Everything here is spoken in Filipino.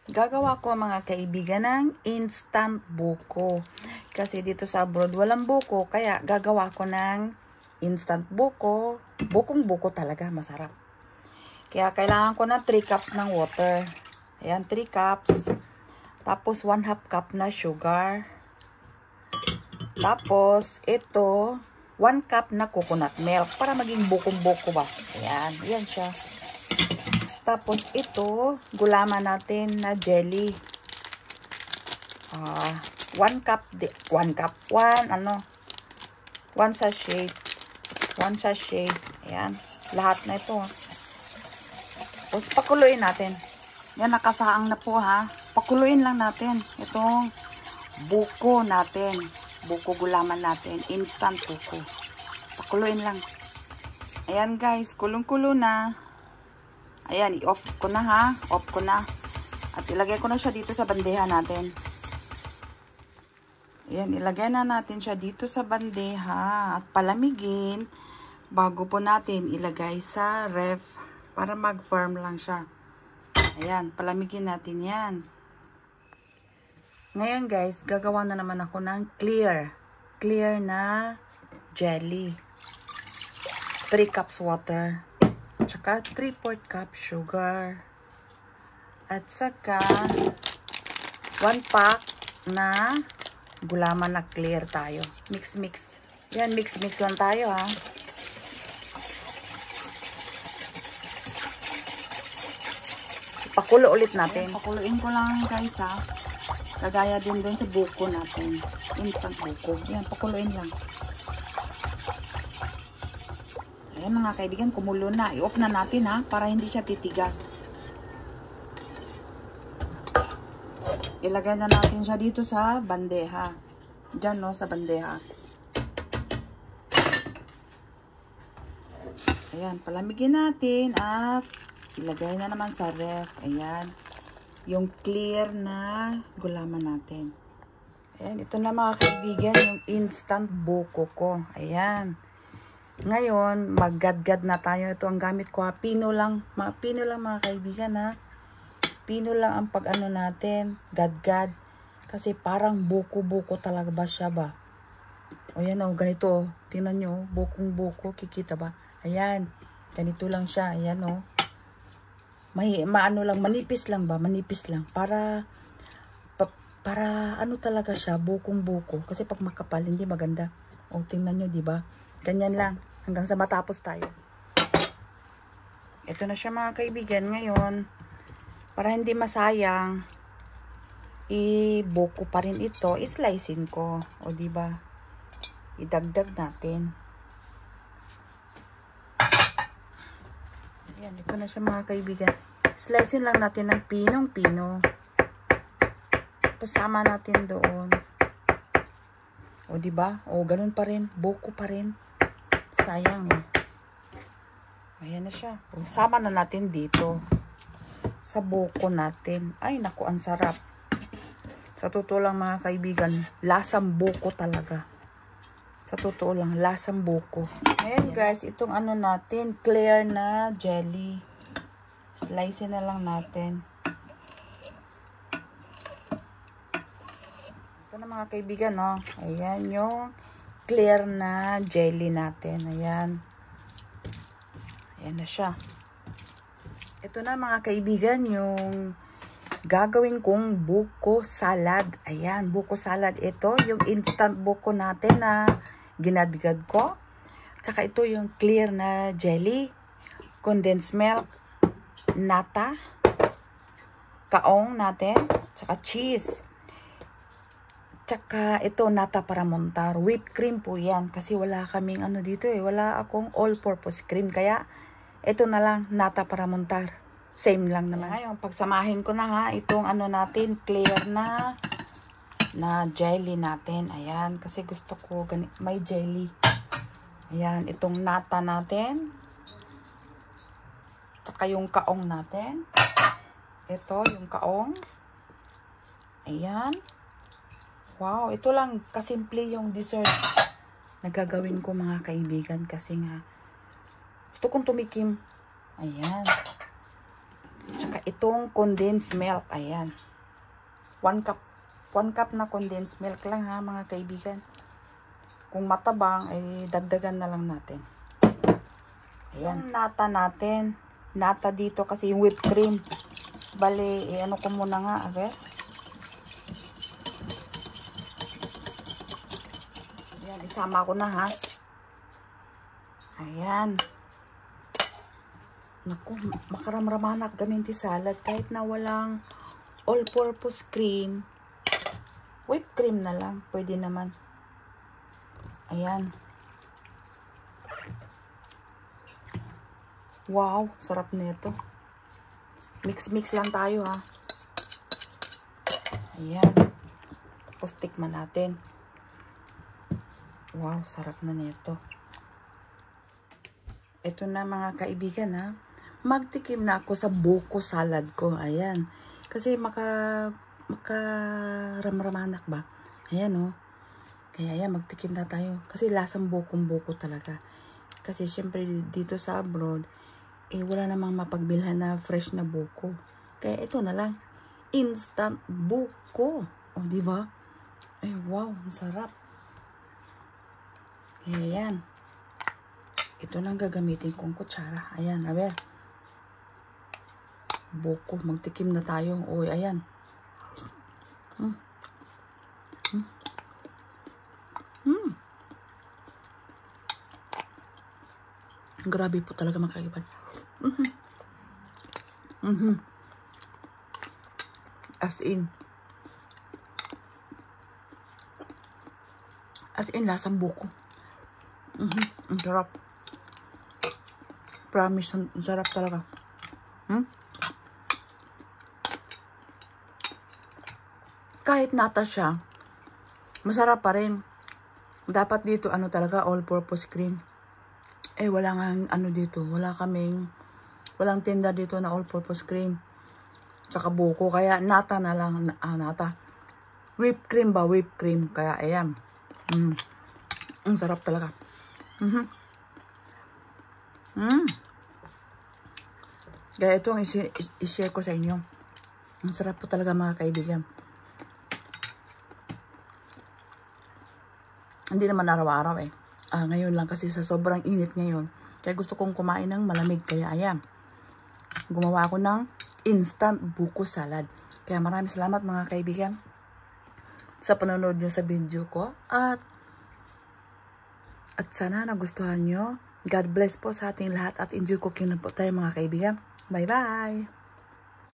Gagawa ko mga kaibigan ng instant buko. Kasi dito sa abroad walang buko, kaya gagawa ko ng instant buko. Bukong-buko talaga, masarap. Kaya kailangan ko na 3 cups ng water. Ayan, 3 cups. Tapos 1/2 cup na sugar. Tapos ito, 1 cup na coconut milk para maging bukong-buko ba. Ayan, yan siya. Tapos ito, gulaman natin na jelly. 1 sachet. 1 sachet. Ayan, lahat na ito. Tapos pakuluin natin. Yan, nakasaang na po ha. Pakuluin lang natin itong buko natin. Buko gulaman natin. Instant buko. Pakuluin lang. Ayan guys, kulong-kulo na. Ayan, i-off ko na ha. Off ko na. At ilagay ko na siya dito sa bandeha natin. Ayan, ilagay na natin siya dito sa bandeha. At palamigin bago po natin ilagay sa ref para mag-firm lang siya. Ayan, palamigin natin yan. Ngayon guys, gagawa na naman ako ng clear. Clear na jelly. 3 cups water. Tsaka 3/4 cup sugar. At saka 1 pack na gulaman na clear tayo. Mix. Yan, mix lang tayo ha. Pakulo ulit natin. Ayan, pakuluin ko lang guys ha. Kagaya din sa buko natin. Instant buko. Yan, pakuluin lang. Ayan mga kaibigan, kumulo na. I-off na natin ha, para hindi siya titigas. Ilagay na natin siya dito sa bandeha. Diyan no, sa bandeha. Ayan, palamigin natin at ilagay na naman sa ref. Ayan, yung clear na gulaman natin. Ayan, ito na mga kaibigan, yung instant buko ko. Ayan. Ngayon, maggadgad na tayo. Ito ang gamit ko ha. Pino lang mga kaibigan ha. Pino lang ang pag-ano natin. Gadgad. Kasi parang buko-buko talaga ba siya ba? O yan o, ganito. Tingnan nyo, bukong-buko. Kikita ba? Ayan. Ganito lang siya. Ayan o. Maano lang, manipis lang ba? Manipis lang. Para ano talaga siya, bukong-buko. Kasi pag makapal, hindi maganda. O, tingnan nyo, di ba? Ganyan lang. Hanggang sa matapos tayo. Ito na siya mga kaibigan. Ngayon, para hindi masayang, i-buko pa rin ito. I-slicein ko. O diba? Idagdag natin. Ayan, ito na siya mga kaibigan. Slicein lang natin ng pinong-pino. Pasama natin doon. O diba? O ganun pa rin. Buko pa rin. Sayang eh. Ayan na siya. O, sama na natin dito. Sa buko natin. Ay, naku, ang sarap. Sa totoo lang mga kaibigan, lasang buko talaga. Sa totoo lang, lasang buko. Ayan guys, itong ano natin, clear na jelly. Slice na lang natin. Ito na mga kaibigan, no? Ayan yung clear na jelly natin. Ayan. Ayan na siya. Ito na mga kaibigan, yung gagawin kong buko salad. Ayan, buko salad. Ito, yung instant buko natin na ginadgad ko. Tsaka ito yung clear na jelly, condensed milk, nata, kaong natin, tsaka cheese. Tsaka ito, nata para montar. Whipped cream po yan. Kasi wala kaming ano dito eh. Wala akong all-purpose cream. Kaya, ito na lang, nata para montar. Same lang naman. Ngayon, pagsamahin ko na ha, itong ano natin, clear na jelly natin. Ayan, kasi gusto ko may jelly. Ayan, itong nata natin. Tsaka yung kaong natin. Ito, yung kaong. Ayan. Wow, ito lang kasimple yung dessert na gagawin ko mga kaibigan kasi nga gusto kong tumikim. Ayan. Tsaka itong condensed milk. Ayan. 1 cup na condensed milk lang ha, mga kaibigan. Kung matabang, ay dagdagan na lang natin. Ayan. Yung nata natin. Nata dito kasi yung whipped cream. Bale, ano ko muna nga, abe. Ayan, isama ko na ha. Ayan. Naku, makaramramanak gaminti salad kahit na walang all-purpose cream. Whipped cream na lang. Pwede naman. Ayan. Wow, sarap nito. Mix-mix lang tayo ha. Ayan. Tapos tikman natin. Wow, sarap na nito. Ito na mga kaibigan ha. Magtikim na ako sa buko salad ko. Ayan. Kasi makaramramanak ba? Ayan o. Kaya ayan, magtikim na tayo. Kasi lasang bukong-buko talaga. Kasi syempre dito sa abroad, eh wala namang mapagbilhan na fresh na buko. Kaya ito na lang. Instant buko. O, di ba? Ay, wow. Ang sarap. Kaya ayan. Ito lang gagamitin kong kutsara. Ayan, a ver. Buko. Magtikim na tayo. Uy, ayan. Grabe po talaga mga kaibigan. As in. As in, lasang buko. Ang sarap. Promise, ang sarap talaga. Kahit nata siya, masarap pa rin. Dapat dito, ano talaga, all-purpose cream. Eh, wala nga, ano dito, walang tinda dito na all-purpose cream. Tsaka buko, kaya nata na lang, nata. Whipped cream ba? Whipped cream. Kaya, ayan. Ang sarap talaga. Kaya ito ang i-share ko sa inyo. Ang sarap po talaga mga kaibigan. Hindi naman araw-araw eh. Ngayon lang kasi sa sobrang init ngayon. Kaya gusto kong kumain ng malamig. Kaya ayan. Gumawa ako ng instant buko salad. Kaya maraming salamat mga kaibigan sa panonood nyo sa video ko. At sana nagustuhan nyo. God bless po sa ating lahat at enjoy cooking na po tayo mga kaibigan. Bye-bye!